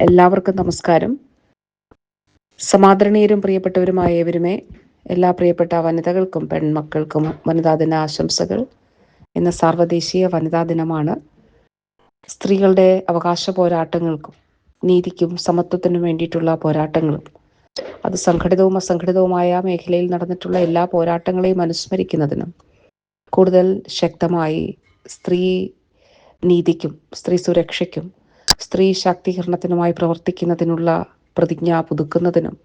എല്ലാവർക്കും നമസ്കാരം. സമാദരണീയരും പ്രിയപ്പെട്ടവരുമായ ഏവരുമേ, എല്ലാ പ്രിയപ്പെട്ട വനിതകൾക്കും പെൺമക്കൾക്കും വനിതാ ദിന ആശംസകൾ. ഇന്ന് സാർവദേശീയ വനിതാ ദിനമാണ്. സ്ത്രീകളുടെ അവകാശ പോരാട്ടങ്ങൾക്കും നീതിക്കും സമത്വത്തിനും വേണ്ടിയിട്ടുള്ള പോരാട്ടങ്ങളും, അത് സംഘടിതവും അസംഘടിതവുമായ മേഖലയിൽ നടന്നിട്ടുള്ള എല്ലാ പോരാട്ടങ്ങളെയും അനുസ്മരിക്കുന്നതിനും കൂടുതൽ ശക്തമായി സ്ത്രീ നീതിക്കും സ്ത്രീ സുരക്ഷയ്ക്കും സ്ത്രീ ശാക്തീകരണത്തിനുമായി പ്രവർത്തിക്കുന്നതിനുള്ള പ്രതിജ്ഞ പുതുക്കുന്നതിനും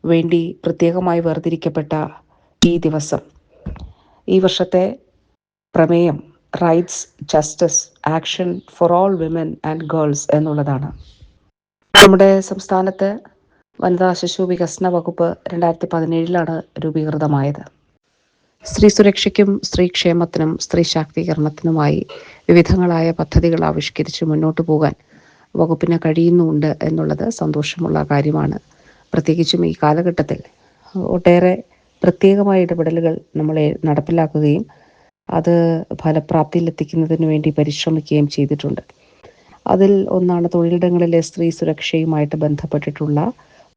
വേണ്ടി പ്രത്യേകമായി വേർതിരിക്കപ്പെട്ട ഈ ദിവസം, ഈ വർഷത്തെ പ്രമേയം rights, justice, action for all women and girls എന്നുള്ളതാണ്. നമ്മുടെ സംസ്ഥാനത്ത് വനിതാ ശിശു വികസന വകുപ്പ് 2017 രൂപീകൃതമായത്. സ്ത്രീ സുരക്ഷയ്ക്കും സ്ത്രീ ക്ഷേമത്തിനും സ്ത്രീ ശാക്തീകരണത്തിനുമായി വിവിധങ്ങളായ പദ്ധതികൾ ആവിഷ്കരിച്ച് മുന്നോട്ട് പോകാൻ വകുപ്പിന് കഴിയുന്നുണ്ട് എന്നുള്ളത് സന്തോഷമുള്ള കാര്യമാണ്. പ്രത്യേകിച്ചും ഈ കാലഘട്ടത്തിൽ ഒട്ടേറെ പ്രത്യേകമായ ഇടപെടലുകൾ നമ്മളെ നടപ്പിലാക്കുകയും അത് ഫലപ്രാപ്തിയിലെത്തിക്കുന്നതിന് വേണ്ടി പരിശ്രമിക്കുകയും ചെയ്തിട്ടുണ്ട്. അതിൽ ഒന്നാണ് തൊഴിലിടങ്ങളിലെ സ്ത്രീ സുരക്ഷയുമായിട്ട് ബന്ധപ്പെട്ടിട്ടുള്ള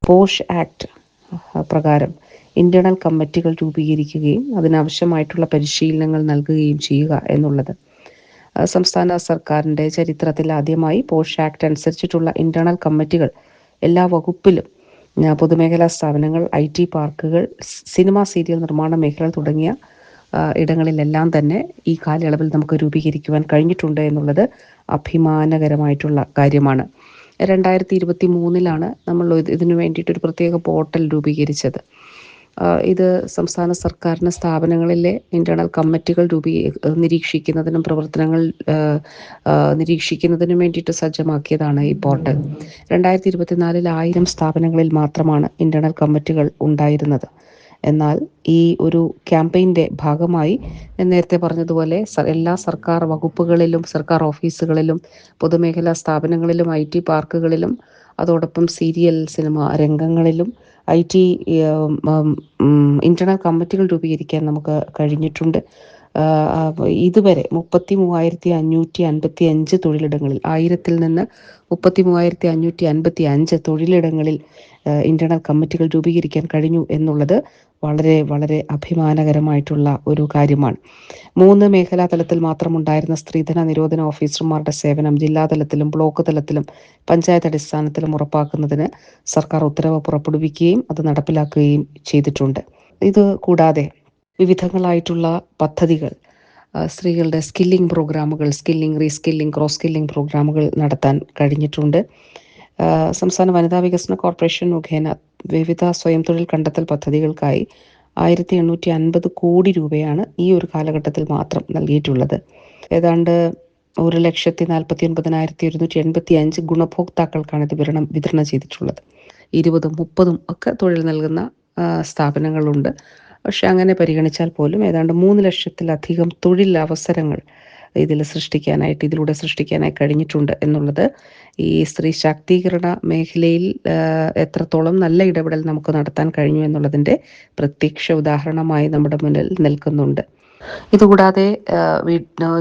പോഷ് ആക്ട് പ്രകാരം ഇന്റേണൽ കമ്മിറ്റികൾ രൂപീകരിക്കുകയും അതിനാവശ്യമായിട്ടുള്ള പരിശീലനങ്ങൾ നൽകുകയും ചെയ്യുക എന്നുള്ളത്. സംസ്ഥാന സർക്കാരിൻ്റെ ചരിത്രത്തിൽ ആദ്യമായി പോഷ് ആക്ട് അനുസരിച്ചിട്ടുള്ള ഇന്റേണൽ കമ്മിറ്റികൾ എല്ലാ വകുപ്പിലും, പൊതുമേഖലാ സ്ഥാപനങ്ങൾ, IT പാർക്കുകൾ, സിനിമ സീരിയൽ നിർമ്മാണ മേഖല തുടങ്ങിയ ഇടങ്ങളിലെല്ലാം തന്നെ ഈ കാലയളവിൽ നമുക്ക് രൂപീകരിക്കുവാൻ കഴിഞ്ഞിട്ടുണ്ട് എന്നുള്ളത് അഭിമാനകരമായിട്ടുള്ള കാര്യമാണ്. 2023 നമ്മൾ ഇതിനു വേണ്ടിയിട്ടൊരു പ്രത്യേക പോർട്ടൽ രൂപീകരിച്ചത്. ഇത് സംസ്ഥാന സർക്കാരിന് സ്ഥാപനങ്ങളിലെ ഇന്റേണൽ കമ്മിറ്റികൾ നിരീക്ഷിക്കുന്നതിനും പ്രവർത്തനങ്ങൾ നിരീക്ഷിക്കുന്നതിനും വേണ്ടിയിട്ട് സജ്ജമാക്കിയതാണ് ഈ പോർട്ടൽ. 2024 1000 സ്ഥാപനങ്ങളിൽ മാത്രമാണ് ഇന്റേണൽ കമ്മിറ്റികൾ ഉണ്ടായിരുന്നത്. എന്നാൽ ഈ ഒരു ക്യാമ്പയിൻ്റെ ഭാഗമായി നേരത്തെ പറഞ്ഞതുപോലെ എല്ലാ സർക്കാർ വകുപ്പുകളിലും, സർക്കാർ ഓഫീസുകളിലും, പൊതുമേഖലാ സ്ഥാപനങ്ങളിലും, IT പാർക്കുകളിലും, അതോടൊപ്പം സീരിയൽ സിനിമ രംഗങ്ങളിലും IT ഇന്റേണൽ കമ്മിറ്റികൾ രൂപീകരിക്കാൻ നമുക്ക് കഴിഞ്ഞിട്ടുണ്ട്. ഇതുവരെ 33,555 തൊഴിലിടങ്ങളിൽ, 1000-ൽ നിന്ന് 33,555 തൊഴിലിടങ്ങളിൽ ഇന്റേണൽ കമ്മിറ്റികൾ രൂപീകരിക്കാൻ കഴിഞ്ഞു എന്നുള്ളത് വളരെ വളരെ അഭിമാനകരമായിട്ടുള്ള ഒരു കാര്യമാണ്. 3 മേഖലാ തലത്തിൽ മാത്രം ഉണ്ടായിരുന്ന സ്ത്രീധന നിരോധന ഓഫീസർമാരുടെ സേവനം ജില്ലാതലത്തിലും ബ്ലോക്ക് തലത്തിലും പഞ്ചായത്ത് അടിസ്ഥാനത്തിലും ഉറപ്പാക്കുന്നതിന് സർക്കാർ ഉത്തരവ് പുറപ്പെടുവിക്കുകയും അത് നടപ്പിലാക്കുകയും ചെയ്തിട്ടുണ്ട്. ഇത് കൂടാതെ വിവിധങ്ങളായിട്ടുള്ള പദ്ധതികൾ, സ്ത്രീകളുടെ സ്കില്ലിംഗ് പ്രോഗ്രാമുകൾ, സ്കില്ലിംഗ്, റീസ്കില്ലിംഗ്, ക്രോസ് സ്കില്ലിംഗ് പ്രോഗ്രാമുകൾ നടത്താൻ കഴിഞ്ഞിട്ടുണ്ട്. സംസ്ഥാന വനിതാ വികസന കോർപ്പറേഷൻ മുഖേന വിവിധ സ്വയം തൊഴിൽ കണ്ടെത്തൽ പദ്ധതികൾക്കായി 1850 കോടി രൂപയാണ് ഈ ഒരു കാലഘട്ടത്തിൽ മാത്രം നൽകിയിട്ടുള്ളത്. ഏതാണ്ട് 1,49,185 ഗുണഭോക്താക്കൾക്കാണ് ഇത് വിതരണം ചെയ്തിട്ടുള്ളത്. 20-ഉം 30-ഉം ഒക്കെ തൊഴിൽ നൽകുന്ന സ്ഥാപനങ്ങളുണ്ട്. പക്ഷെ അങ്ങനെ പരിഗണിച്ചാൽ പോലും ഏതാണ്ട് 3 ലക്ഷത്തിലധികം തൊഴിൽ അവസരങ്ങൾ ഇതിലൂടെ സൃഷ്ടിക്കാനായി കഴിഞ്ഞിട്ടുണ്ട് എന്നുള്ളത് ഈ സ്ത്രീ ശാക്തീകരണ മേഖലയിൽ എത്രത്തോളം നല്ല ഇടപെടൽ നമുക്ക് നടത്താൻ കഴിഞ്ഞു എന്നുള്ളതിൻ്റെ പ്രത്യക്ഷ ഉദാഹരണമായി നമ്മുടെ മുന്നിൽ നിൽക്കുന്നുണ്ട്. ഇതുകൂടാതെ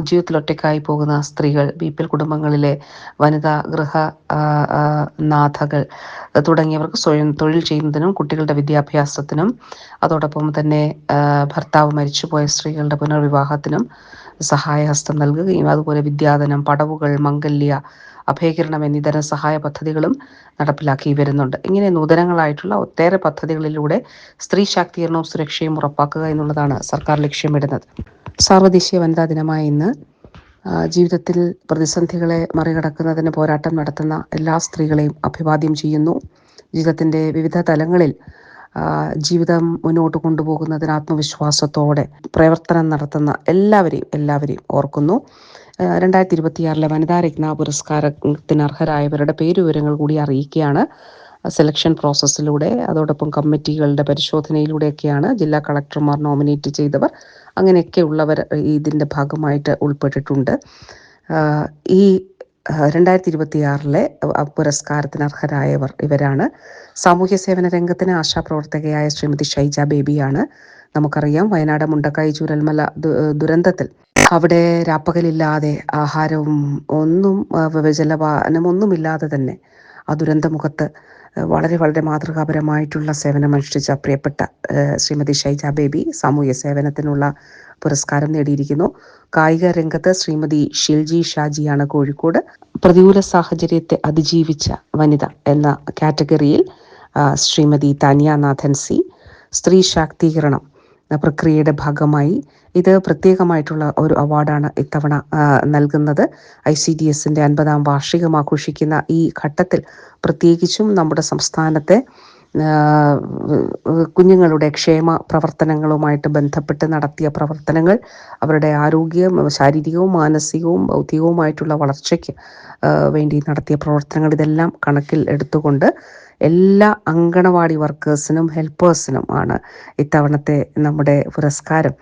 ജീവിതത്തിലൊറ്റയ്ക്കായി പോകുന്ന സ്ത്രീകൾ, BPL കുടുംബങ്ങളിലെ വനിതാ ഗൃഹ നാഥകൾ തുടങ്ങിയവർക്ക് സ്വയം തൊഴിൽ ചെയ്യുന്നതിനും കുട്ടികളുടെ വിദ്യാഭ്യാസത്തിനും, അതോടൊപ്പം തന്നെ ഭർത്താവ് മരിച്ചുപോയ സ്ത്രീകളുടെ പുനർവിവാഹത്തിനും സഹായഹസ്തം നൽകുകയും അതുപോലെ വിദ്യാധനം, പടവുകൾ, മംഗല്യ, അഭയകിരണം എന്നീ ധനസഹായ പദ്ധതികളും നടപ്പിലാക്കി വരുന്നുണ്ട്. ഇങ്ങനെ നൂതനങ്ങളായിട്ടുള്ള ഒട്ടേറെ പദ്ധതികളിലൂടെ സ്ത്രീ ശാക്തീകരണവും സുരക്ഷയും ഉറപ്പാക്കുക എന്നുള്ളതാണ് സർക്കാർ ലക്ഷ്യമിടുന്നത്. സാർവദേശീയ വനിതാ ദിനമായ ഇന്ന് ജീവിതത്തിൽ പ്രതിസന്ധികളെ മറികടക്കുന്നതിന് പോരാട്ടം നടത്തുന്ന എല്ലാ സ്ത്രീകളെയും അഭിവാദ്യം ചെയ്യുന്നു. ജീവിതത്തിൻ്റെ വിവിധ തലങ്ങളിൽ ജീവിതം മുന്നോട്ട് കൊണ്ടുപോകുന്നതിന് ആത്മവിശ്വാസത്തോടെ പ്രവർത്തനം നടത്തുന്ന എല്ലാവരെയും ഓർക്കുന്നു. 2026 വനിതാ രത്ന പുരസ്കാരത്തിന് അർഹരായവരുടെ പേരുവിവരങ്ങൾ കൂടി അറിയിക്കുകയാണ്. സെലക്ഷൻ പ്രോസസ്സിലൂടെ, അതോടൊപ്പം കമ്മിറ്റികളുടെ പരിശോധനയിലൂടെയൊക്കെയാണ് ജില്ലാ കളക്ടർമാർ നോമിനേറ്റ് ചെയ്തവർ, അങ്ങനെയൊക്കെയുള്ളവർ ഇതിൻ്റെ ഭാഗമായിട്ട് ഉൾപ്പെട്ടിട്ടുണ്ട്. ഈ 2026 പുരസ്കാരത്തിന് അർഹരായവർ ഇവരാണ്. സാമൂഹ്യ സേവന രംഗത്തിന് ആശാപ്രവർത്തകയായ ശ്രീമതി ഷൈജ ബേബിയാണ്. നമുക്കറിയാം, വയനാട് മുണ്ടക്കായി ചൂരൽമല ദുരന്തത്തിൽ അവിടെ രാപ്പകലില്ലാതെ ആഹാരവും ജലപാനമൊന്നുമില്ലാതെ തന്നെ ആ ദുരന്തമുഖത്ത് വളരെ വളരെ മാതൃകാപരമായിട്ടുള്ള സേവനമനുഷ്ഠിച്ച പ്രിയപ്പെട്ട ശ്രീമതി ഷൈജ ബേബി സാമൂഹ്യ സേവനത്തിനുള്ള പുരസ്കാരം നേടിയിരിക്കുന്നു. കായിക രംഗത്ത് ശ്രീമതി ഷിൽജി ഷാജിയാണ് കോഴിക്കോട്. പ്രതികൂല സാഹചര്യത്തെ അതിജീവിച്ച വനിത എന്ന കാറ്റഗറിയിൽ ശ്രീമതി താനിയാനാഥൻ സി. സ്ത്രീ ശാക്തീകരണം പ്രക്രിയയുടെ ഭാഗമായി ഇത് പ്രത്യേകമായിട്ടുള്ള ഒരു അവാർഡാണ് ഇത്തവണ നൽകുന്നത്. ICDSന്റെ 50-ാം വാർഷികം ആഘോഷിക്കുന്ന ഈ ഘട്ടത്തിൽ പ്രത്യേകിച്ചും നമ്മുടെ സംസ്ഥാനത്തെ കുഞ്ഞുങ്ങളുടെ ക്ഷേമ പ്രവർത്തനങ്ങളുമായിട്ട് ബന്ധപ്പെട്ട് നടത്തിയ പ്രവർത്തനങ്ങൾ, അവരുടെ ആരോഗ്യം, ശാരീരികവും മാനസികവും ബൗദ്ധികവുമായിട്ടുള്ള വളർച്ചയ്ക്ക് വേണ്ടി നടത്തിയ പ്രവർത്തനങ്ങൾ, ഇതെല്ലാം കണക്കിൽ എടുത്തുകൊണ്ട് എല്ലാ അങ്കണവാടി വർക്കേഴ്സിനും ഹെൽപ്പേഴ്സിനും ആണ് ഇത്തവണത്തെ നമ്മുടെ പുരസ്കാരം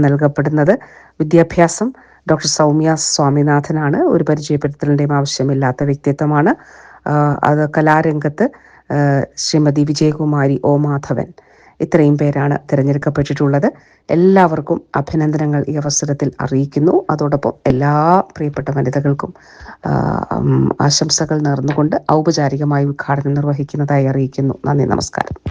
നൽകപ്പെടുന്നത്. വിദ്യാഭ്യാസം ഡോക്ടർ സൗമ്യ സ്വാമിനാഥനാണ്. ഒരു പരിചയപ്പെടുത്തലിൻ്റെയും ആവശ്യമില്ലാത്ത വ്യക്തിത്വമാണ്. അത് കലാരംഗത്ത് ശ്രീമതി വിജയകുമാരി O മാധവൻ. ഇത്രയും പേരാണ് തിരഞ്ഞെടുക്കപ്പെട്ടിട്ടുള്ളത്. എല്ലാവർക്കും അഭിനന്ദനങ്ങൾ ഈ അവസരത്തിൽ അറിയിക്കുന്നു. അതോടൊപ്പം എല്ലാ പ്രിയപ്പെട്ട വനിതകൾക്കും ആശംസകൾ നേർന്നുകൊണ്ട് ഔപചാരികമായി ഉദ്ഘാടനം നിർവഹിക്കുന്നതായി അറിയിക്കുന്നു. നന്ദി, നമസ്കാരം.